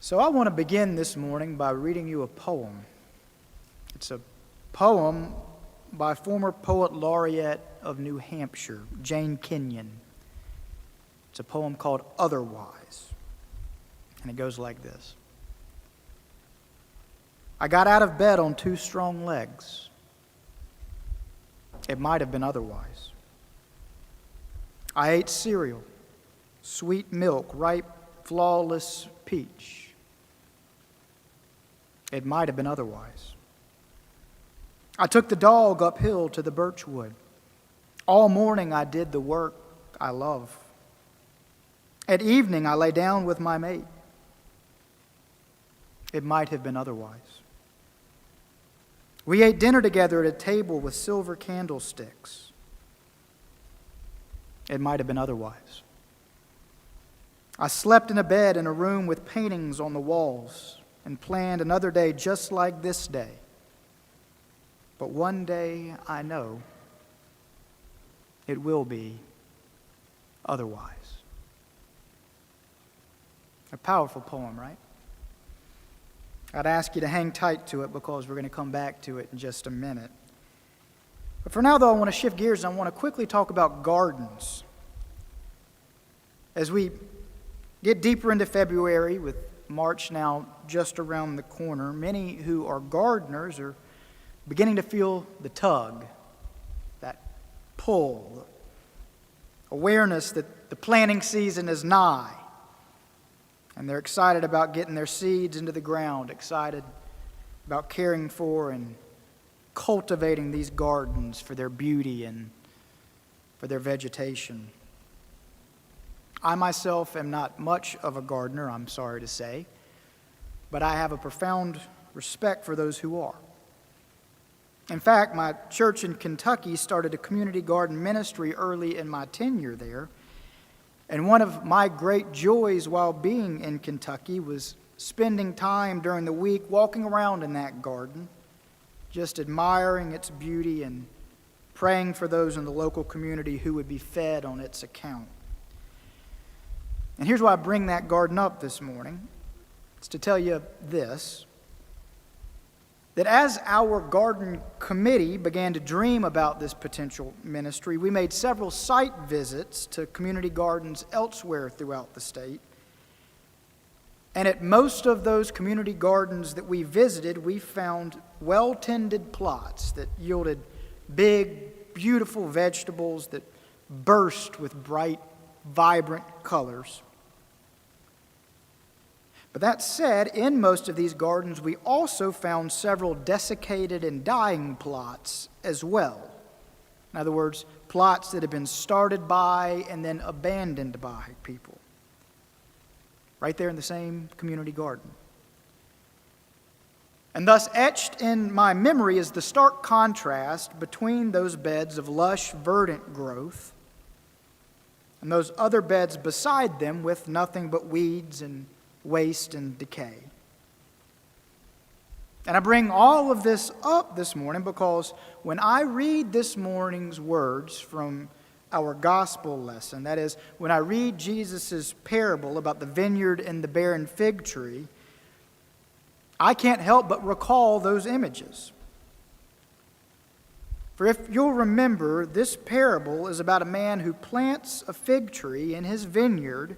So I want to begin this morning by reading you a poem. It's a poem by former poet laureate of New Hampshire, Jane Kenyon. It's a poem called Otherwise, and it goes like this. I got out of bed on two strong legs. It might have been otherwise. I ate cereal, sweet milk, ripe, flawless peach. It might have been otherwise. I took the dog uphill to the birch wood. All morning I did the work I love. At evening I lay down with my mate. It might have been otherwise. We ate dinner together at a table with silver candlesticks. It might have been otherwise. I slept in a bed in a room with paintings on the walls and planned another day just like this day. But one day I know it will be otherwise. A powerful poem, right? I'd ask you to hang tight to it because we're going to come back to it in just a minute. But for now, though, I want to shift gears and I want to quickly talk about gardens. As we get deeper into February, with March now just around the corner, many who are gardeners are beginning to feel the tug, that pull, awareness that the planting season is nigh. And they're excited about getting their seeds into the ground, excited about caring for and cultivating these gardens for their beauty and for their vegetation. I myself am not much of a gardener, I'm sorry to say, but I have a profound respect for those who are. In fact, my church in Kentucky started a community garden ministry early in my tenure there. And one of my great joys while being in Kentucky was spending time during the week walking around in that garden, just admiring its beauty and praying for those in the local community who would be fed on its account. And here's why I bring that garden up this morning. It's to tell you this, that as our garden committee began to dream about this potential ministry, we made several site visits to community gardens elsewhere throughout the state. And at most of those community gardens that we visited, we found well-tended plots that yielded big, beautiful vegetables that burst with bright, vibrant colors. But that said, in most of these gardens, we also found several desiccated and dying plots as well. In other words, plots that had been started by and then abandoned by people. Right there in the same community garden. And thus etched in my memory is the stark contrast between those beds of lush, verdant growth and those other beds beside them with nothing but weeds and waste and decay. And I bring all of this up this morning because when I read this morning's words from our gospel lesson, that is, when I read Jesus' parable about the vineyard and the barren fig tree, I can't help but recall those images. For if you'll remember, this parable is about a man who plants a fig tree in his vineyard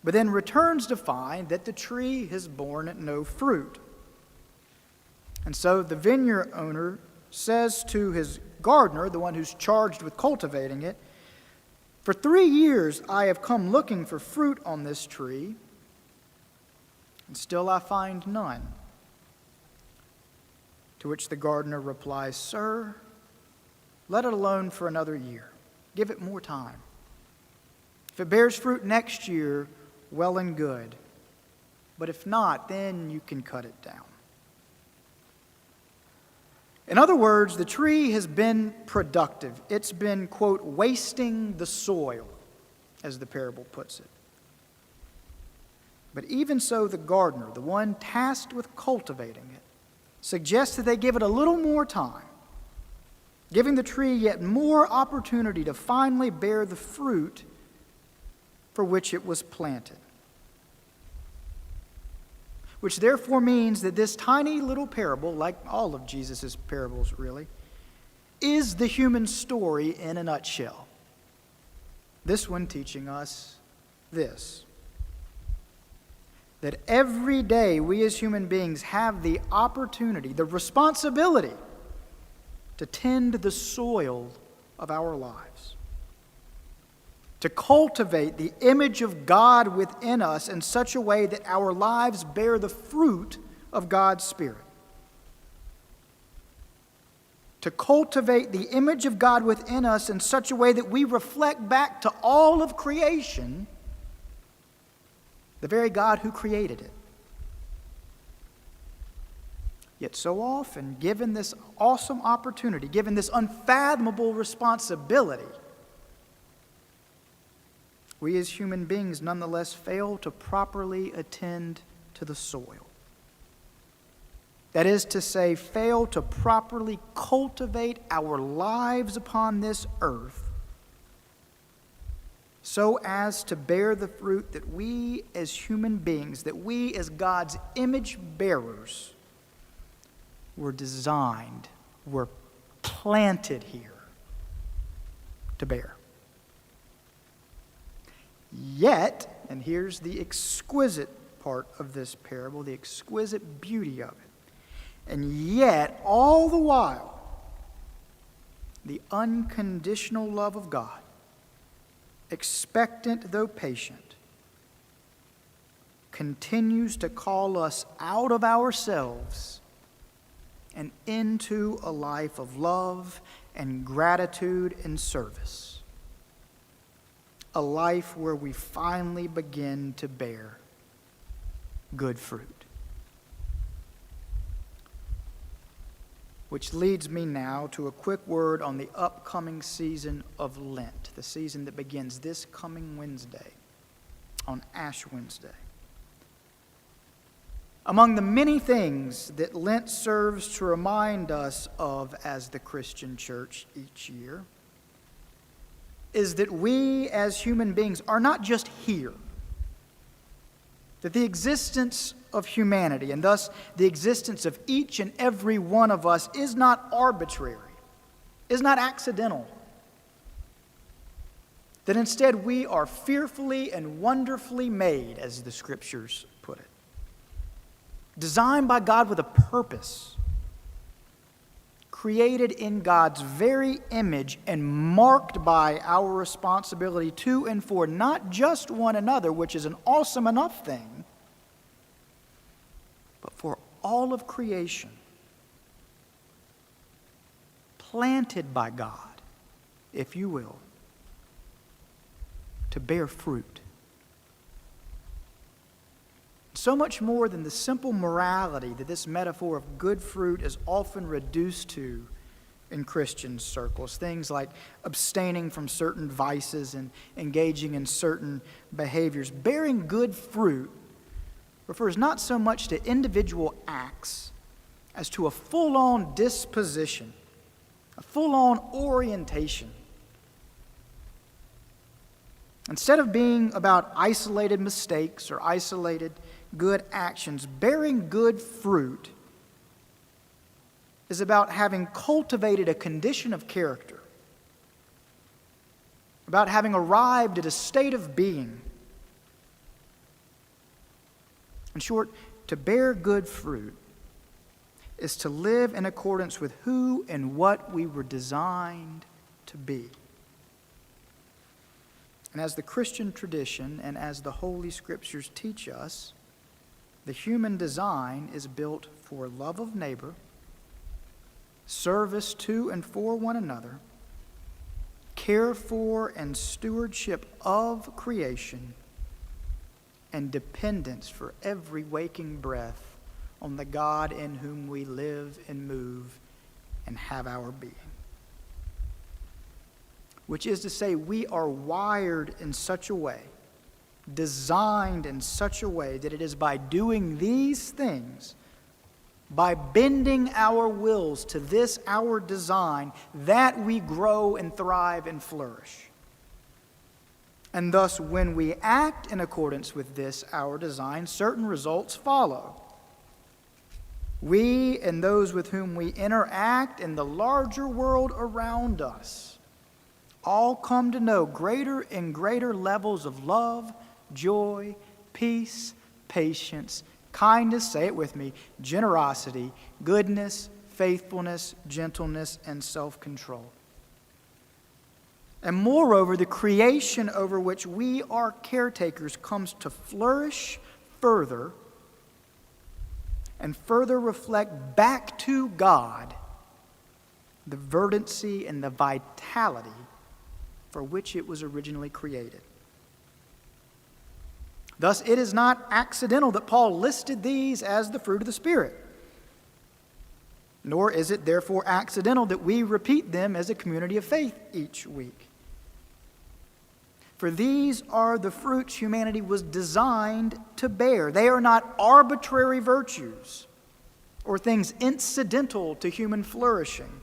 but then returns to find that the tree has borne no fruit. And so the vineyard owner says to his gardener, the one who's charged with cultivating it, "For 3 years I have come looking for fruit on this tree, and still I find none." To which the gardener replies, "Sir, let it alone for another year. Give it more time. If it bears fruit next year, well and good. But if not, then you can cut it down." In other words, the tree has been productive. It's been, quote, wasting the soil, as the parable puts it. But even so, the gardener, the one tasked with cultivating it, suggests that they give it a little more time, giving the tree yet more opportunity to finally bear the fruit for which it was planted. which therefore means that this tiny little parable, like all of Jesus' parables really, is the human story in a nutshell. This one teaching us this: that every day we as human beings have the opportunity, the responsibility to tend the soil of our lives, to cultivate the image of God within us in such a way that our lives bear the fruit of God's Spirit. To cultivate the image of God within us in such a way that we reflect back to all of creation the very God who created it. Yet so often, given this awesome opportunity, given this unfathomable responsibility, we as human beings nonetheless fail to properly attend to the soil. That is to say, fail to properly cultivate our lives upon this earth so as to bear the fruit that we as human beings, that we as God's image bearers, were designed, were planted here to bear. Yet, and here's the exquisite part of this parable, the exquisite beauty of it, and yet, all the while, the unconditional love of God, expectant though patient, continues to call us out of ourselves and into a life of love and gratitude and service. A life where we finally begin to bear good fruit. Which leads me now to a quick word on the upcoming season of Lent, the season that begins this coming Wednesday, on Ash Wednesday. Among the many things that Lent serves to remind us of as the Christian church each year is that we as human beings are not just here. That the existence of humanity, and thus the existence of each and every one of us, is not arbitrary, is not accidental. That instead we are fearfully and wonderfully made, as the Scriptures put it. Designed by God with a purpose. Created in God's very image and marked by our responsibility to and for not just one another, which is an awesome enough thing, but for all of creation. Planted by God, if you will, to bear fruit. So much more than the simple morality that this metaphor of good fruit is often reduced to in Christian circles. Things like abstaining from certain vices and engaging in certain behaviors. Bearing good fruit refers not so much to individual acts as to a full-on disposition, a full-on orientation. Instead of being about isolated mistakes or isolated good actions, bearing good fruit is about having cultivated a condition of character, about having arrived at a state of being. In short, to bear good fruit is to live in accordance with who and what we were designed to be. And as the Christian tradition and as the Holy Scriptures teach us, the human design is built for love of neighbor, service to and for one another, care for and stewardship of creation, and dependence for every waking breath on the God in whom we live and move and have our being. Which is to say, we are wired in such a way, designed in such a way that it is by doing these things, by bending our wills to this our design, that we grow and thrive and flourish. And thus, when we act in accordance with this our design, certain results follow. We and those with whom we interact in the larger world around us all come to know greater and greater levels of love, joy, peace, patience, kindness, say it with me, generosity, goodness, faithfulness, gentleness, and self-control. And moreover, the creation over which we are caretakers comes to flourish further and further reflect back to God the verdancy and the vitality for which it was originally created. Thus, it is not accidental that Paul listed these as the fruit of the Spirit. Nor is it therefore accidental that we repeat them as a community of faith each week. For these are the fruits humanity was designed to bear. They are not arbitrary virtues or things incidental to human flourishing.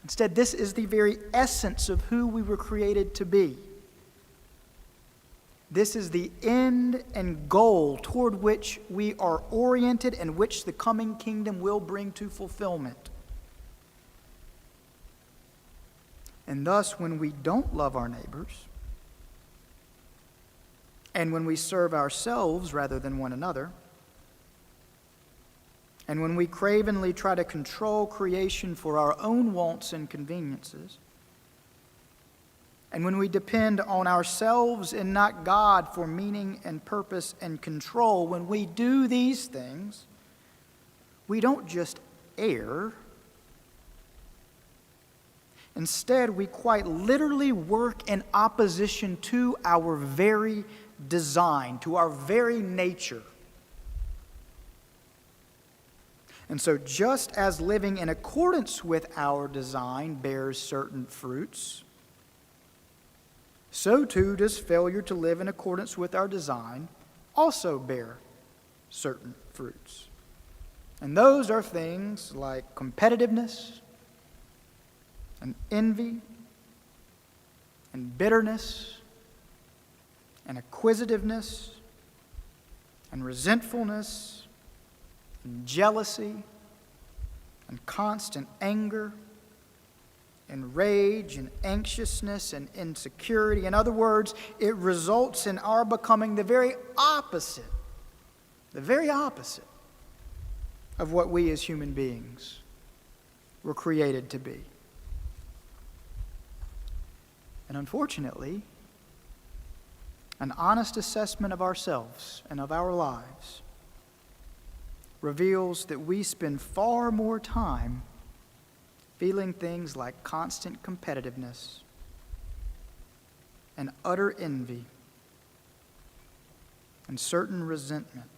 Instead, this is the very essence of who we were created to be. This is the end and goal toward which we are oriented and which the coming kingdom will bring to fulfillment. And thus, when we don't love our neighbors, and when we serve ourselves rather than one another, and when we cravenly try to control creation for our own wants and conveniences, and when we depend on ourselves and not God for meaning and purpose and control, when we do these things, we don't just err. Instead, we quite literally work in opposition to our very design, to our very nature. And so just as living in accordance with our design bears certain fruits, so too does failure to live in accordance with our design also bear certain fruits. And those are things like competitiveness, and envy, and bitterness, and acquisitiveness, and resentfulness, and jealousy, and constant anger, and rage, and anxiousness, and insecurity. In other words, it results in our becoming the very opposite of what we as human beings were created to be. And unfortunately, an honest assessment of ourselves and of our lives reveals that we spend far more time feeling things like constant competitiveness and utter envy and certain resentment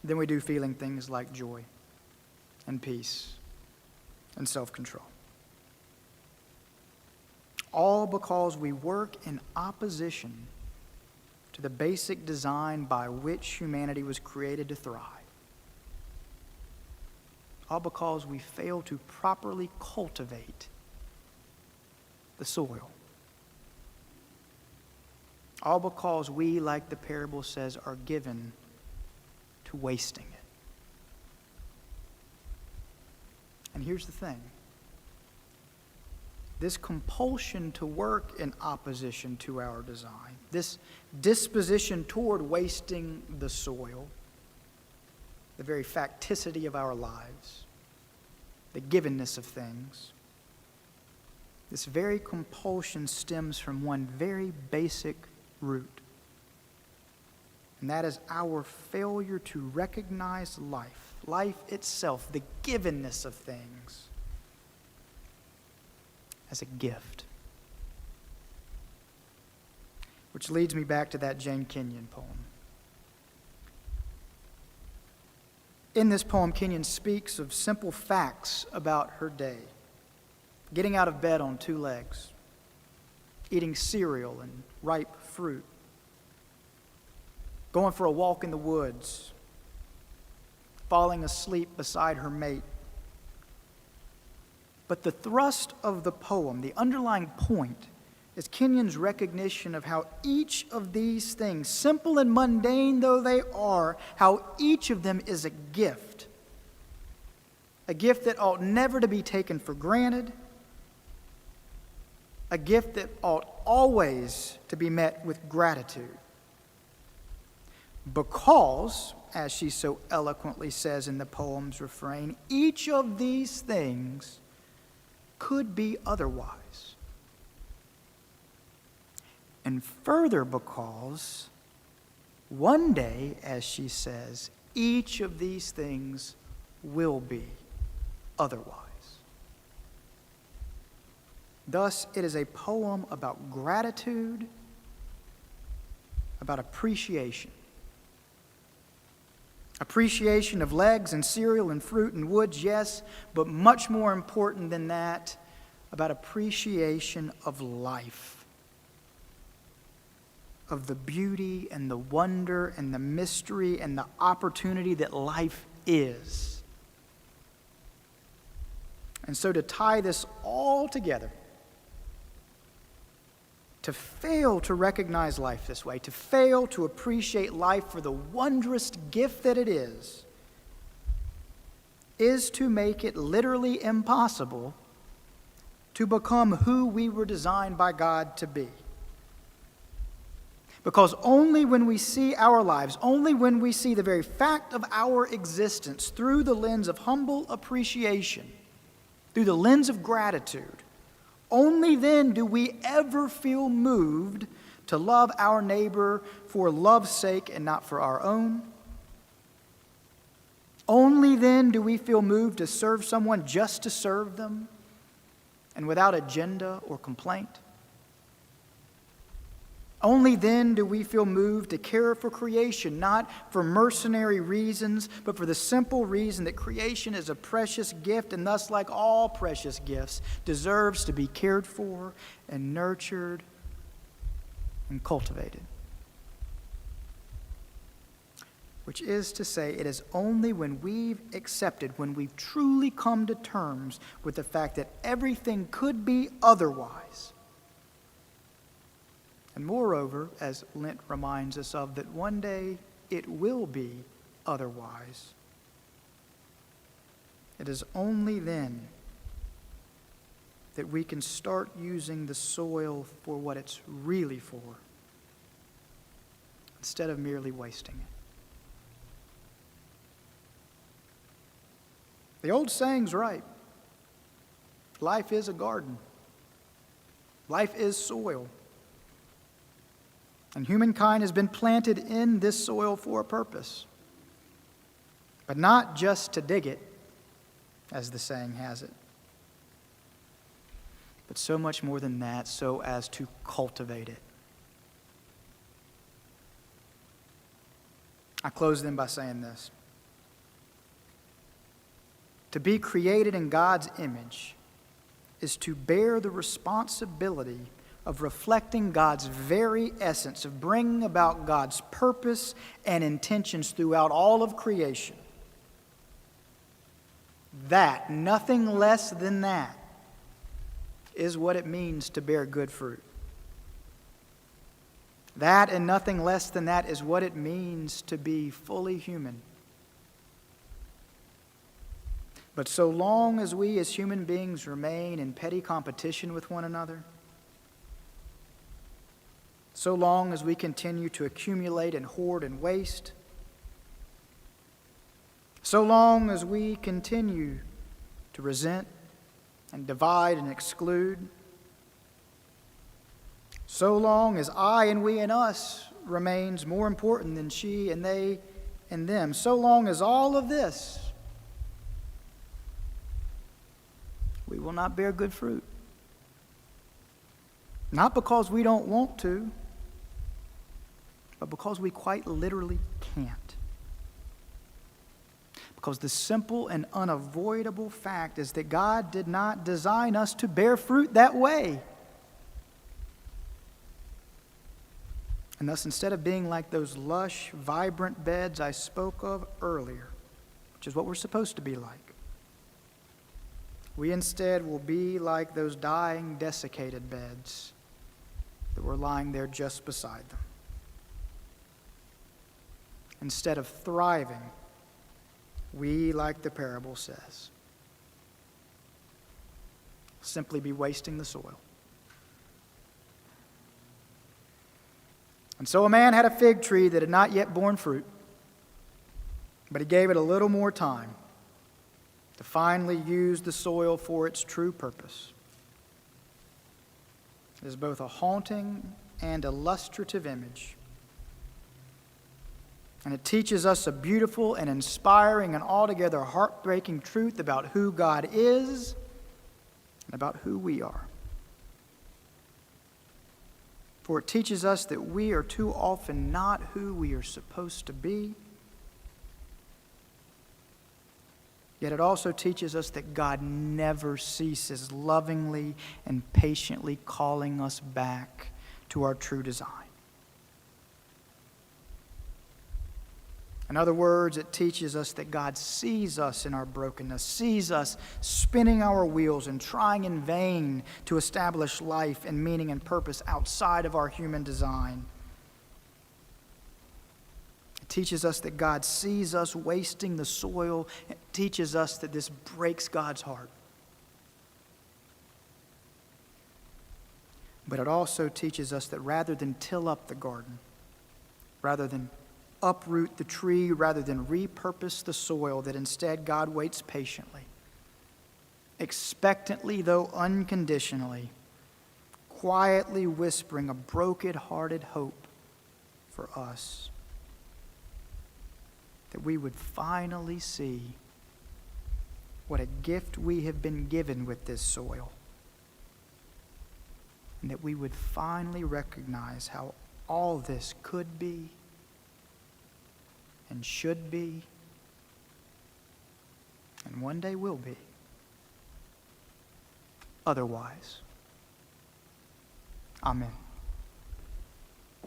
than we do feeling things like joy and peace and self-control. All because we work in opposition to the basic design by which humanity was created to thrive. All because we fail to properly cultivate the soil. All because we, like the parable says, are given to wasting it. And here's the thing. This compulsion to work in opposition to our design, this disposition toward wasting the soil, the very facticity of our lives, the givenness of things, this very compulsion stems from one very basic root. And that is our failure to recognize life itself, the givenness of things, as a gift. Which leads me back to that Jane Kenyon poem. In this poem, Kenyon speaks of simple facts about her day. Getting out of bed on 2 legs, eating cereal and ripe fruit, going for a walk in the woods, falling asleep beside her mate. But the thrust of the poem, the underlying point, is Kenyon's recognition of how each of these things, simple and mundane though they are, how each of them is a gift that ought never to be taken for granted, a gift that ought always to be met with gratitude. Because, as she so eloquently says in the poem's refrain, each of these things could be otherwise. And further because one day, as she says, each of these things will be otherwise. Thus, it is a poem about gratitude, about appreciation. Appreciation of legs and cereal and fruit and woods, yes, but much more important than that, about appreciation of life. Of the beauty and the wonder and the mystery and the opportunity that life is. And so to tie this all together, to fail to recognize life this way, to fail to appreciate life for the wondrous gift that it is to make it literally impossible to become who we were designed by God to be. Because only when we see our lives, only when we see the very fact of our existence through the lens of humble appreciation, through the lens of gratitude, only then do we ever feel moved to love our neighbor for love's sake and not for our own. Only then do we feel moved to serve someone just to serve them and without agenda or complaint. Only then do we feel moved to care for creation, not for mercenary reasons, but for the simple reason that creation is a precious gift and thus, like all precious gifts, deserves to be cared for and nurtured and cultivated. Which is to say, it is only when we've accepted, when we've truly come to terms with the fact that everything could be otherwise. And moreover, as Lent reminds us of, that one day it will be otherwise. It is only then that we can start using the soil for what it's really for, instead of merely wasting it. The old saying's right. Life is a garden. Life is soil. And humankind has been planted in this soil for a purpose. But not just to dig it, as the saying has it, but so much more than that, so as to cultivate it. I close then by saying this. To be created in God's image is to bear the responsibility of reflecting God's very essence, of bringing about God's purpose and intentions throughout all of creation. That, nothing less than that, is what it means to bear good fruit. That and nothing less than that is what it means to be fully human. But so long as we as human beings remain in petty competition with one another, so long as we continue to accumulate and hoard and waste, so long as we continue to resent and divide and exclude, so long as I and we and us remains more important than she and they and them, so long as all of this, we will not bear good fruit. Not because we don't want to, but because we quite literally can't. Because the simple and unavoidable fact is that God did not design us to bear fruit that way. And thus, instead of being like those lush, vibrant beds I spoke of earlier, which is what we're supposed to be like, we instead will be like those dying, desiccated beds that were lying there just beside them. Instead of thriving, we, like the parable says, simply be wasting the soil. And so a man had a fig tree that had not yet borne fruit, but he gave it a little more time to finally use the soil for its true purpose. It is both a haunting and illustrative image. And it teaches us a beautiful and inspiring and altogether heartbreaking truth about who God is and about who we are. For it teaches us that we are too often not who we are supposed to be. Yet it also teaches us that God never ceases lovingly and patiently calling us back to our true design. In other words, it teaches us that God sees us in our brokenness, sees us spinning our wheels and trying in vain to establish life and meaning and purpose outside of our human design. It teaches us that God sees us wasting the soil. It teaches us that this breaks God's heart. But it also teaches us that rather than till up the garden, rather than uproot the tree, rather than repurpose the soil, that instead God waits patiently, expectantly though unconditionally, quietly whispering a broken-hearted hope for us, that we would finally see what a gift we have been given with this soil, and that we would finally recognize how all this could be and should be, and one day will be, otherwise. Amen.